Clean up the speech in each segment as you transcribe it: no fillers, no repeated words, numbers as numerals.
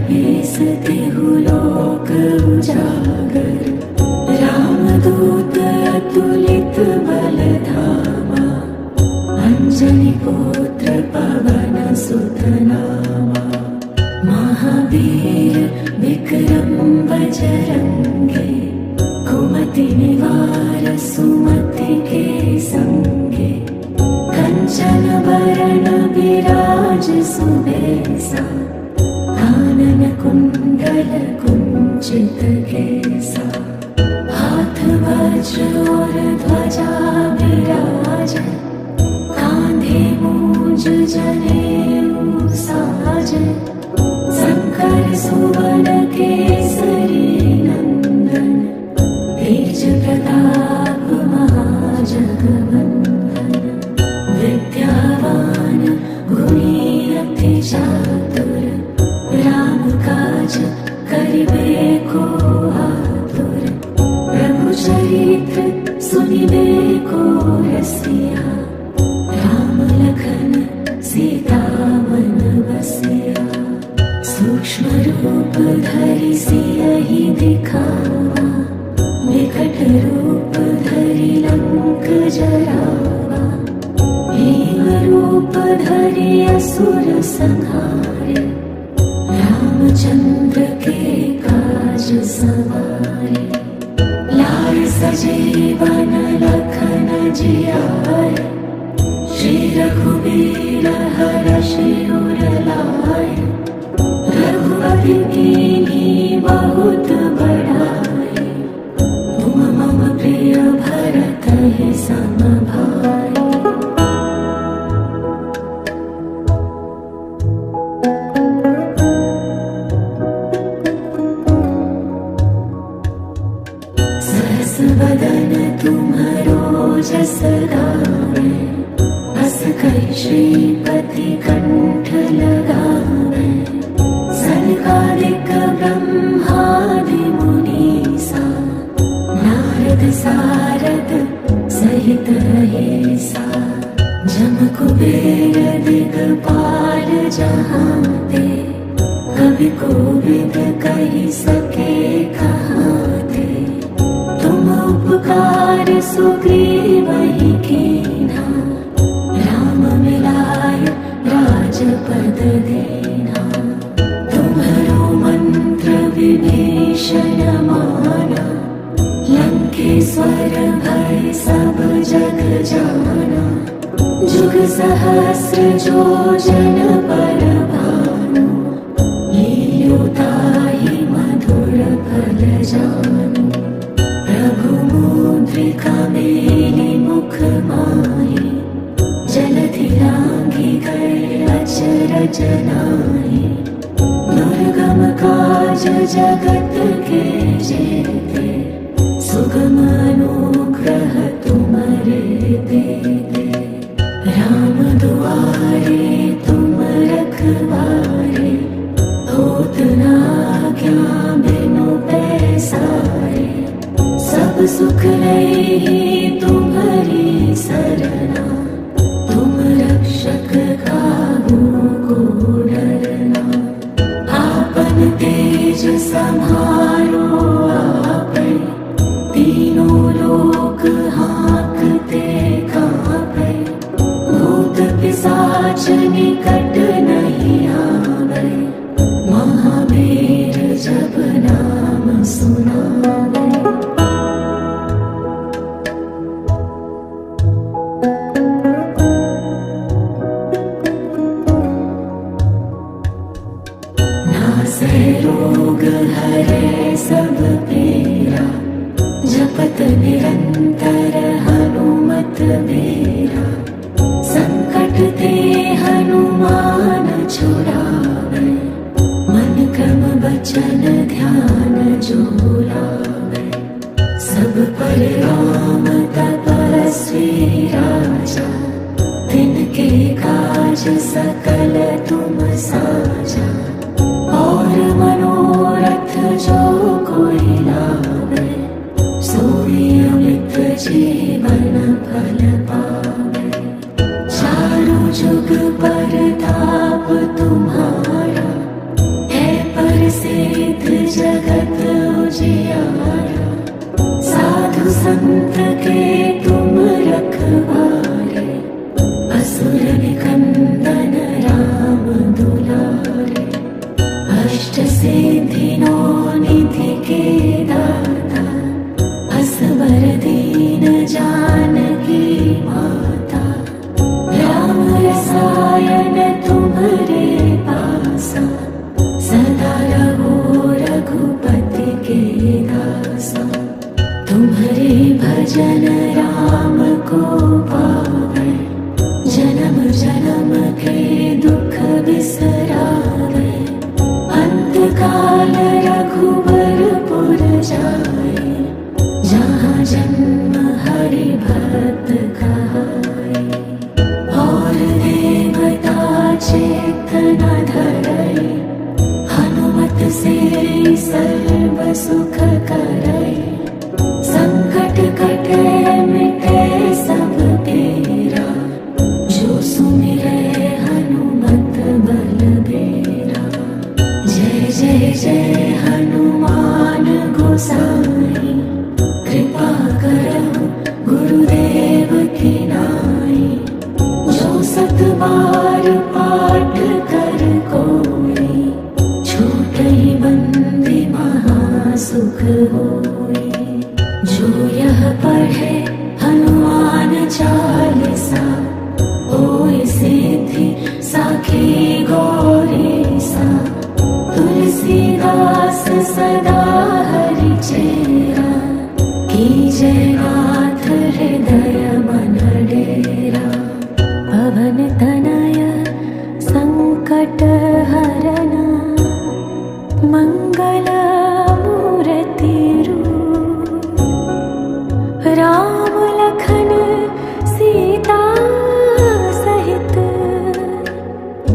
बेसते हूँ लोक उजागर, रामदूत अतुलित बल धामा, अंजनी पुत्र पवन सुत नामा। महावीर विक्रम बजरंगी, कुमति निवार सुमति के संगे। कंचन बरन विराज सुबेसा, कानन कुंडल कुंचित केसा। हाथ वज्र और ध्वजा विराज, कांधे मूंज जनेऊ साज। शंकर सुवन केसरी नंदन, तेज प्रताप महाजगवंदन। विद्यावान गुणी अति चातुर, राम काज करिबे को आतुर। प्रभु चरित्र सुनिबे को रसिया, राम लखन सीता मन बसिया। सूक्ष्म रूप धरि सियहि दिखावा, विकट रूप धरि लंक जरावा। भीम रूप धरि असुर संहारे, रामचंद्र के काज सवारे। लाल सजीवन लखन जियाए, श्री रघुवीर हरषि उर लाए। रघुपति कीन्ही बहुत बड़ाई, तुम मम प्रिय भरत ही सम भाई। सहस बदन तुम्हरो जस गावे, अस कहि श्रीपति कंठ लगावे। सनकादिक ब्रह्मादि मुनीसा, नारद सारद सहित अहिसा। जम कुबेर दिगपाल जहांते, कवि कोविद कहि सके कहाते। तुम उपकार सुग्रीवहि कीन्हा, राम मिलाय राजपद दीन्हा। तुम्हरो मंत्र विभीषण माना, लंकेश्वर भय सब जग जाना। जुग सहस्र जो जन पर भानु, लील्यो ताहि मधुर फल जानु। प्रभु मुद्रिका मेलि मुख माहि, जलधि लांघि गए अचरज नाहि। दुर्गम काज जगत के जेते, सुगम अनुग्रह तुम्हारे तेते। राम दुआरे तुम रखवारे, होत न आज्ञा बिनु पैसारे। सब सुख लई तुम्हारी सरना, तुम रक्षक काहू को डरना। आपन तेज संहारो आपै, तीनों लोक हाँकते कांपै। भूत पिशाच निकट नहीं आवे, महावीर जब नाम सुनावे। नासै रोग हरै सब पीरा, जपत निरंतर हनुमत बीरा। संकट ते हनुमान छुड़ावे, मन क्रम वचन ध्यान जो लावे। सब पर राम तपस्वी राजा, तिनके काज सकल तुम साजा। और मनोरथ जो कोई लावे, सोई अमित जीवन फल पावे। चारों जुग परताप तुम्हारा, है पर को पावे, जन्म जन्म के दुख बिसरावे। अंत काल रघुबरपुर जाए, जहाँ जन्म हरि भक्त कहाए। और देवता चेत न धरई, हनुमत से सर्व सुख करई। संकट कटे मिटे सब पीरा, जो सुमिरै हनुमत बलबीरा। जय जय जय हनुमान गोसाई, कृपा करहु गुरुदेव की नाई। जो सत बार पाठ कर कोई, छूटई बंदी महासुख होई। जो यह पढ़े हनुमान चालीसा, होय सिद्धि साखी गौरीसा। तुलसीदास सदा हरि चेरा, कीजय नाथ हृदय मन डेरा। पवन तनय संकट हरन, मंगल मूर्ति रूप। राम लखन सीता सहित,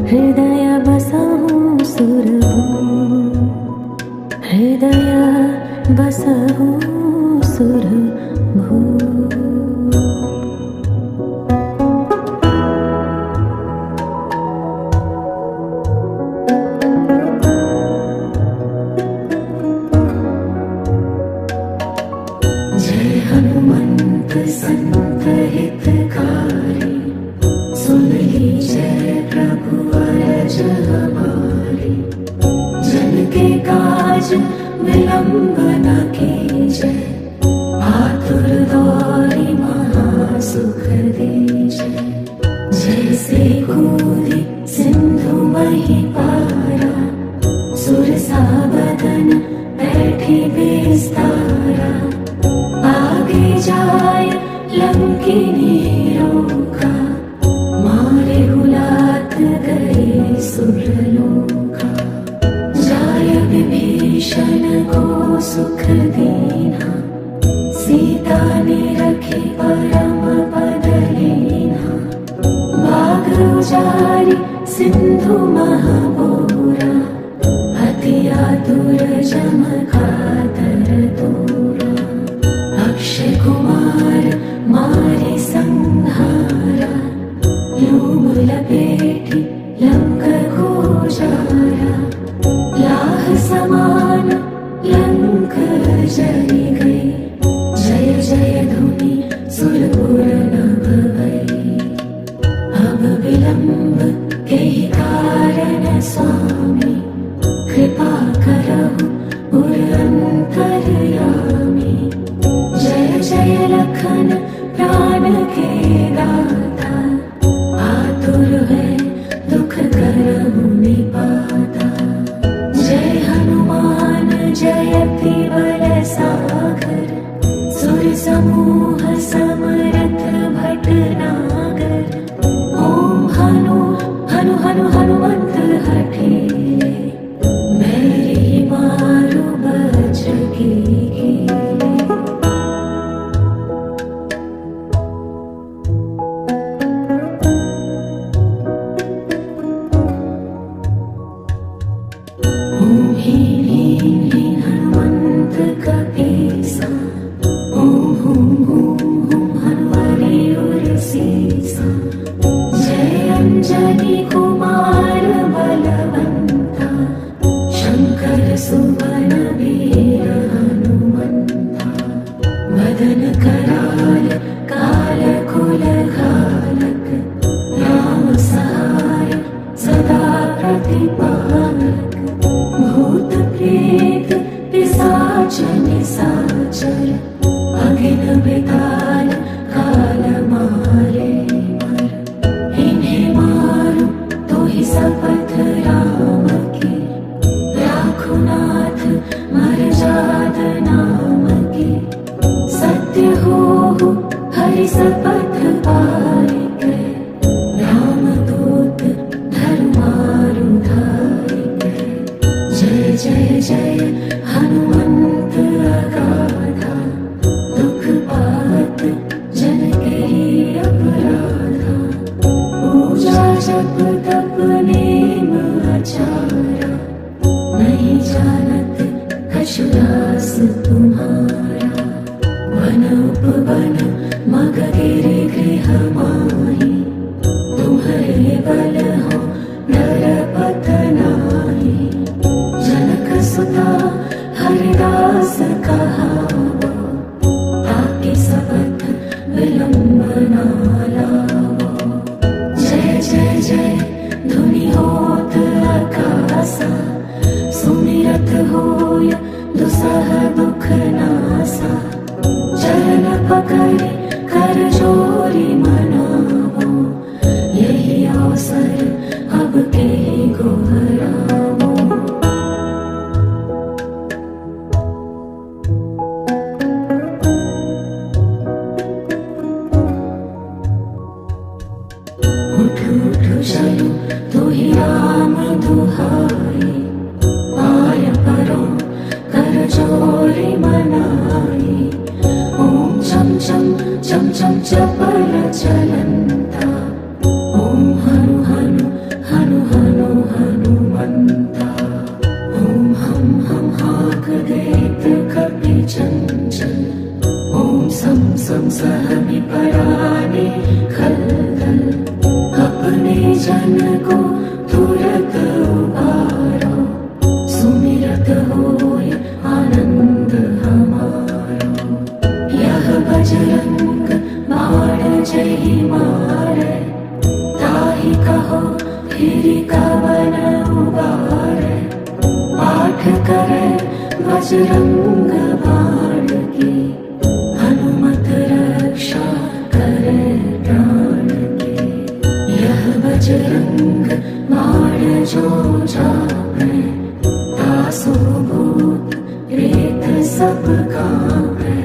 हृदय बसहु सुरभूप। हृदय बसहु सुरभूप। जय हनुमंत संत हितकारी, सुन लीजय प्रभु अरज हमारी। जन के काज विलंब न कीजय, आतुर दौरी महासुख दीजय। जैसे कूदी सिंधु मही पारा, सुरसा बदन बैठी बिस्तारा। आगे जाय लंकिनी रोका, मारे हुलात गए सुरलोका। जाय विभीषण को सुख दीना, सीता ने रखी परम पद लीना। बाग उजारी सिंधु महाबोरा, अति आतुर जम कातर तोरा। अक्षय कुमार मारे संहारा, लूम लपेटी लंक को जारा। लाह समान लंक जरी गई, जय जय धुनि सुरपुर नभ भई। अब विलंब केहि कारण स्वामी, कृपा करहु गुर अंतरयामी। जय जय लखन प्राण के दाता, आतुर है दुख करहु निपाता। जय हनुमान जयति बल सागर, सुर समूह समरथ भटनागर। ओम हनु हनु हनु हनुमंत हठीले, मेरी मारु बचकी कीले। ओम ह्रीं ह्रीं ह्रीं हनुमंत कपीसा, ओम हुं हुं हुं हनुमरे उरसीसा। जय अंजनी कुमार बलवंता, शंकर सुवन वीर हनुमंता। वदन कराल काल कुल घालक, राम सहाय सदा प्रतिपालक। भूत प्रेत पिशाच निशाचर, अगिन बिताल काल मारे मर। इन्हें मारू तो ही शपथ राम की, राखो नाथ मर जात नाम की। सत्य हो हरि शपथ जय जय हनुमंत अगाधा, दुख पावत जन के अपराधा। पूजा जप तप नेम आचारा, नहीं जानत कछु दास तुम्हारा। वन उपवन मग गिरि गृह माहि, तुम्हारे बल हो नरपत नाहि। जनक सुता हरिदास कहावो, ताके सबत विलंबना लावो। जय जय जय धुनि होत आकासा, सुमिरत होय दुसह दुख नासा। चरण पकड़े कर जोरी मनावो, यही अवसर अब के गोहरावो। उठ उठ चलो तो ही राम दुहाई, पाय परो कर जोरी मनाई। ओम चम चम चम चम चपल चलंता, ओम हनु हनु हनु हनु हनुमंता। ओम हम हाक देत कपि चंचल, ओम सम सहमि पराने खलदल। अपने जन को तुरत उबारो, सुमिरत होय आनंद हमारो। यह बजरंग बाण जहि मारै, ताहि कहो फिरि कवन उबारै। पाठ करे बजरंग बाण की, हनुमत रक्षा करे प्राण की। यह बजरंग बाण जो जापै, तासो भूत प्रेत सब कांपै।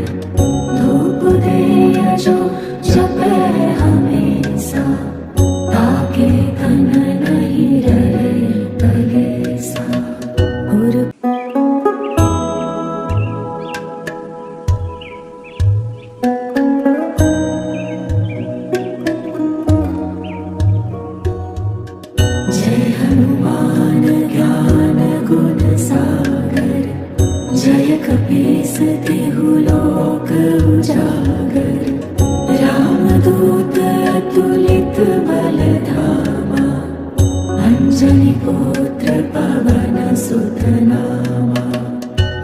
धूप दे जो जपै हमेशा, ताके तन नहीं रहे कलेसा। जय हनुमान ज्ञान गुण सागर, जय कपीस तिहु लोक उजागर। रामदूत अतुलित बल धामा, अंजनी पुत्र पवन सुत नामा।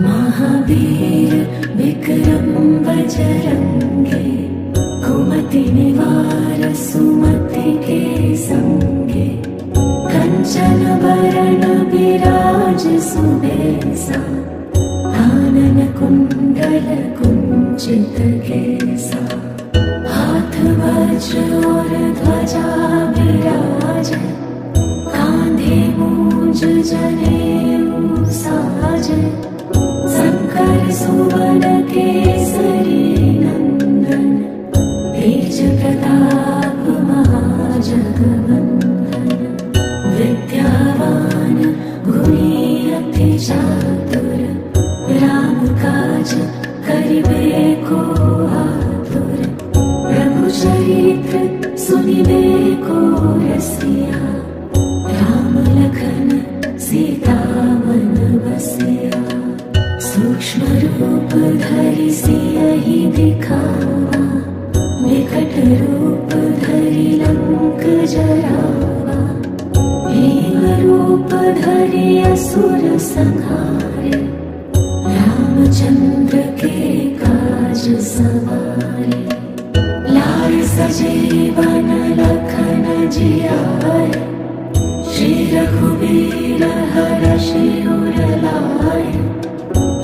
महावीर विक्रम बजरंगी, कुमति निवार सुमति के संगे। कंचन बरन बिराज सुबेसा, कानन कुंडल कुंचित केसा। हाथ वज्र और ध्वजा विराजै, कांधे मूंज जनेऊ साजै। शंकर सुवन केसरी नंदन, तेज प्रताप महाजगवंदन। विद्यावान गुणी अति चातुर, राम काज करिबे को आतुर। प्रभु चरित्र सुनिबे को रसिया, राम लखन सीता मन बसिया। सूक्ष्म रूप धरि सियहि दिखावा, विकट रूप धरि लंक जरावा। भीम रूप धरि असुर संहारे, रामचंद्र के काज सवारे। लाए सजीवन लखन जियाए, श्री रघुवीर हरषि उर लाए।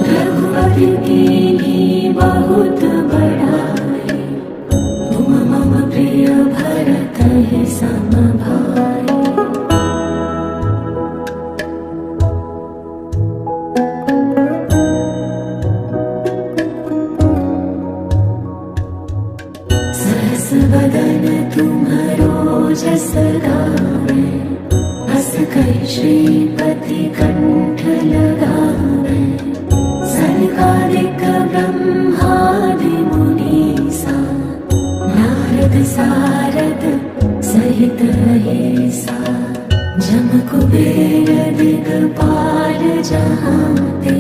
रघुपति कीन्ही बहुत बड़ाई, तुम मम प्रिय भरत हे सम भाई। बदन तुम्हारो जस गावे, अस कहि श्रीपति सरस्वती कंठ लगावे, सनकादिक ब्रह्मादि मुनीसा, नारद सारद सहित अहिसा, जम कुबेर दिगपाल जहाँ ते,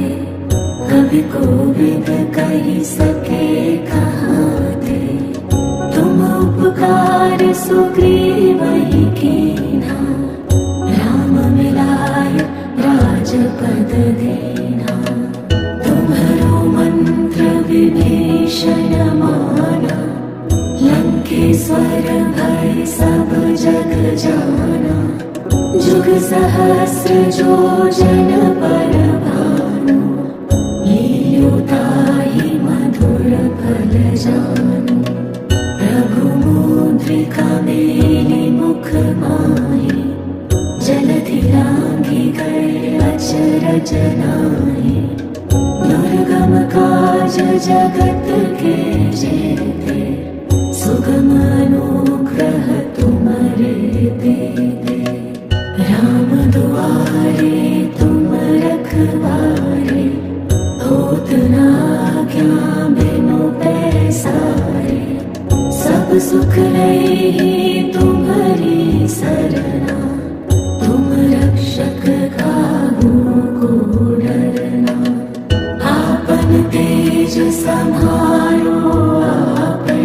कभी कोविद कही सके कहाँ ते। तुम उपकार सुग्रीव ही कीन्हा, राम मिलाय राजपद दीन्हा। तुम्हरो मंत्र विभीषण माना, लंकेश्वर भय सब जग जाना। जुग सहस्र जो जन पर भानु, लील्यो ताहि मधुर फल जानु। प्रभु मुद्रिका मेलि मुख माहि, जलधि लांघि गए अचरज नाहि। दुर्गम काज जगत के जेते, सुगम अनुग्रह तुम्हरे तेते। राम दुआरे तुम रखवारे, होत न आज्ञा बिनु पैसारे। सब सुख लई तुम्हारी सरना, तुम रक्षक काहू को डरना। आपन तेज संहारो आपै,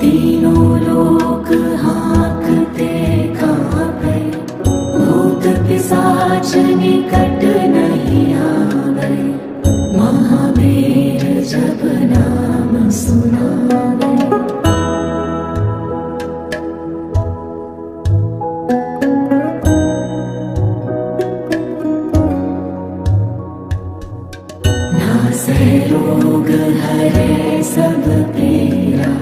तीनों लोक हाँकते कांपै। भूत पिशाच निकट नहीं आवे, महावीर जब नाम सुनावे। नासै रोग हरै सब पीरा,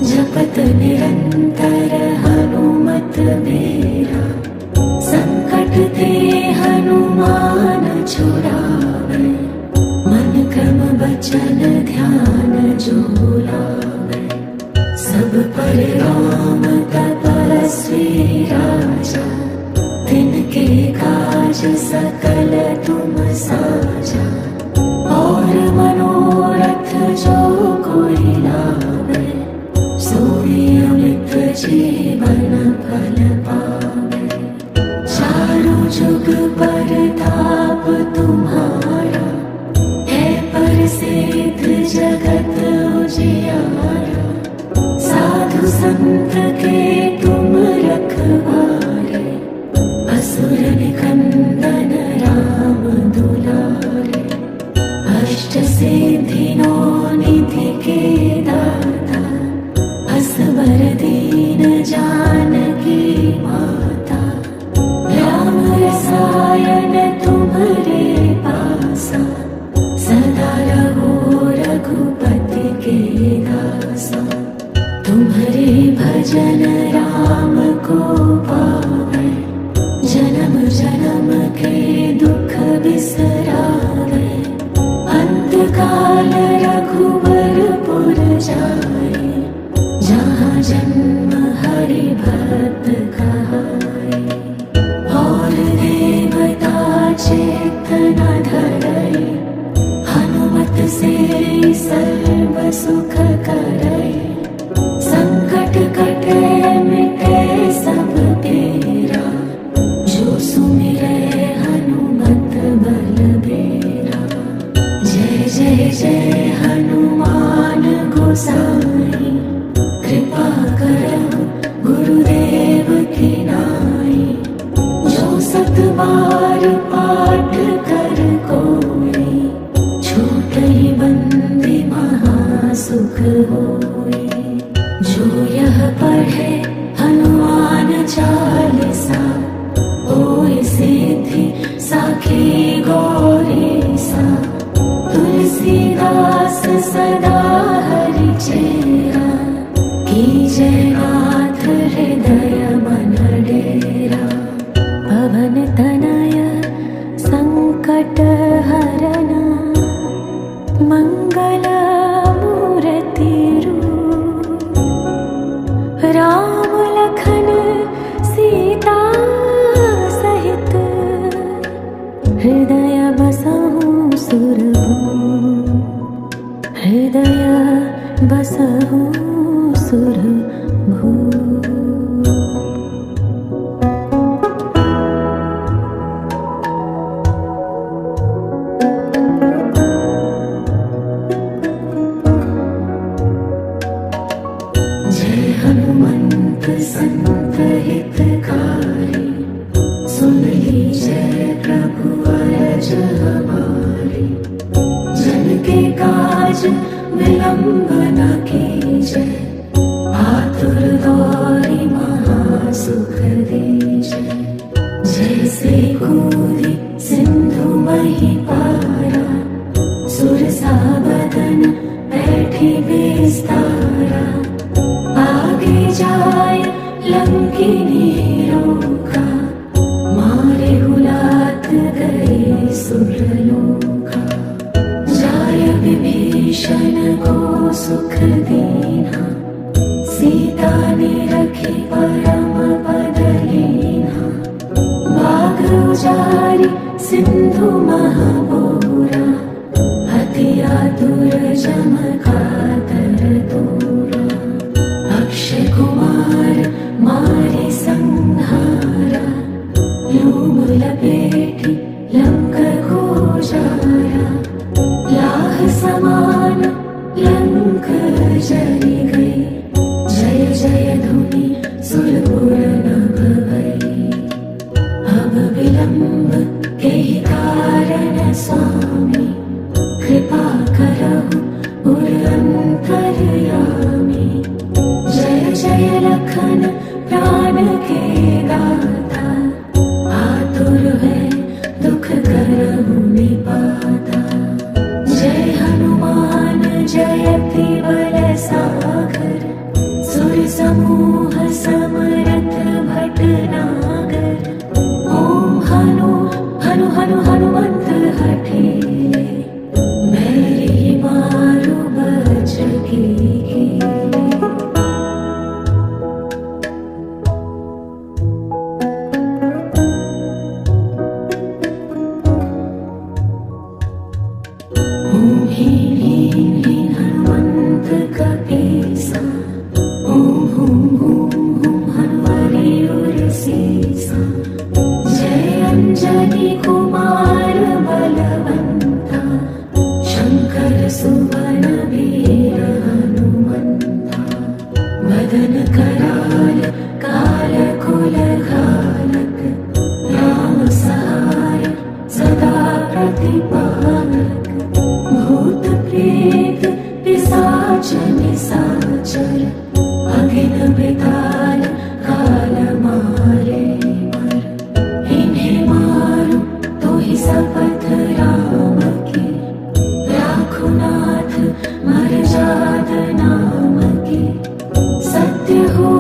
जपत निरंतर हनुमत बीरा। संकट ते हनुमान छुड़ावे, मन क्रम वचन ध्यान जो लावे। सब पर राम तपस्वी राजा, तिनके काज सकल तुम साजा। और मनोरथ जो कोई लावे, सोई अमित जीवन फल पावे। चारों जुग परताप तुम्हारा, है प्रसिद्ध जगत उजियारा। साधु संत के तुम रखवारे, असुर निकंदन राम दुलारे। अष्ट सिद्धि नौ निधि के दाता, असवर दीन जानकी माता। राम रसायन तुम्हारे पासा, सदा रहो रघुपति के दासा। तुम्हारे भजन राम को पावे, जन्म जन्म के दुख बिसरावे। अंत काल रघुवरपुर जाए, जहाँ जन्म हरि भक्त कहाए। और देवता चित्त न धरई, हनुमत से सर्व सुख करई। संकट कटे मिटे सब पीरा, जो सुमिरै हनुमत बलबीरा। जय जय जय हनुमान गोसाई, कृपा करहु गुरुदेव की नाई। जो सत बार पाठ कर कोई, छूटई बंदी महासुख होई। जो यह पढ़े हनुमान चालीसा, होय सिद्धि साखी गौरीसा। तुलसीदास सदा हरि चेरा, कीजय नाथ हृदय मन डेरा। पवन तनय संकट हरना, मंगल मूर्ति रूप। राम लखन सीता सहित, हृदय बसहु सुरभू, हृदय बसहु सुरभू। जय हनुमंत संत हितकारी, सुन लीजिए प्रभु अरज हमारी। जन के काज विलंब न कीजिए, आतुर दौरी महासुख दीजिए। जैसे कूदी सिंधु मही पारा, सुरसा बदन बैठी बिस्तारा। आगे जाए लंकिनी रोका, मारे हुलात गए सुरलोका। जाय विभीषण को सुख दीना, सीता ने रखी परम पद लीना। बाग उजारी सिंधु महाबोरा, अति आतुर जम कातर तोरा। अक्षय कुमार मारे संहारा, लूम लपेटी लंक को जारा। लाह समान लंक जली गई, जय जय धुनि सुरपुर नभ भई। अब विलंब के ही कारण स्वामी, कृपा करहु उर अंतरयामी। जय जय लखन प्राण के दाता, आतुर है दुख करहु निपाता। जय हनुमान जयति बल सागर, सुर समूह समरथ भटनागर। ओम हनु हनु हनु हनुमंत हठीले, मेरी मारु बचकी कीले। ओम ह्रीं ह्रीं ह्रीं हनुमंत कपीसा, ओम हुं हुं हुं हनुमरे उर सीसा। जय अंजनी कुमार बलवंता, शंकर सुवन वीर हनुमंता। वदन कराल काल कुल घालक, राम सहाय सदा प्रतिपालक। भूत प्रेत पिशाच निशाचर, अगिन बेताल काल मारे मर। इन्हें मारू तो ही शपथ राम की, राखो नाथ मर जात नाम की। सत्य हो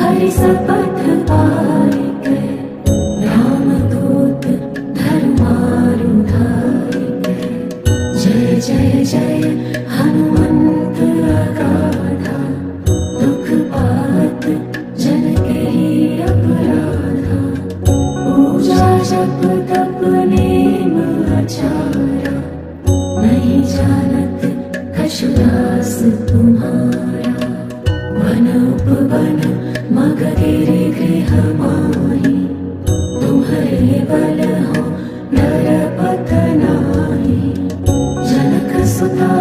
हरि शपथ पारिक, राम दूत धर्मारु धारिक। जय जय जय हनुमंत अगाधा, दुख पात जन के ही अपराधा। पूजा जप तप नेम आचारा, नहीं जानत कछु दास तुम्हारा। वन उपवन मग गिरि गृह माही, तुम्हारे बल हो नरपत नाही। जनक सुता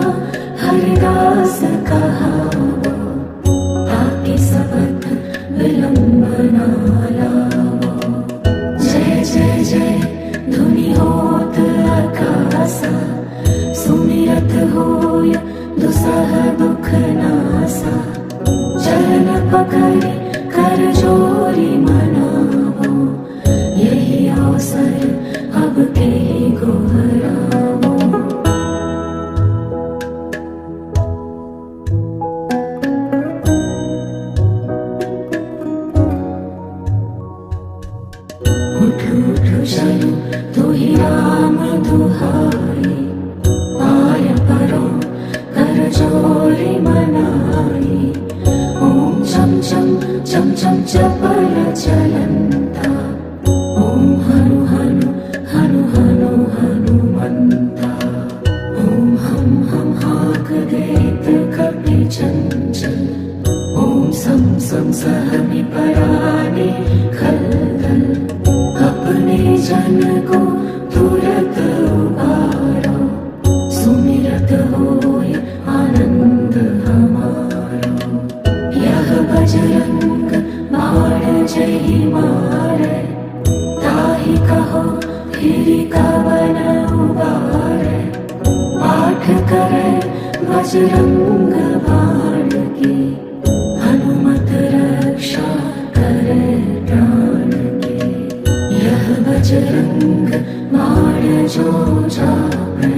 जन को तुरत उबारो, सुमिरत होय आनंद हमारो। यह बजरंग बाण जहि मारै, ताहि कहो फिरि कवन उबारै। पाठ करे बजरंग बाण की, हनुमत रक्षा करे प्राण की। यह बजरंग बाण जो जापै,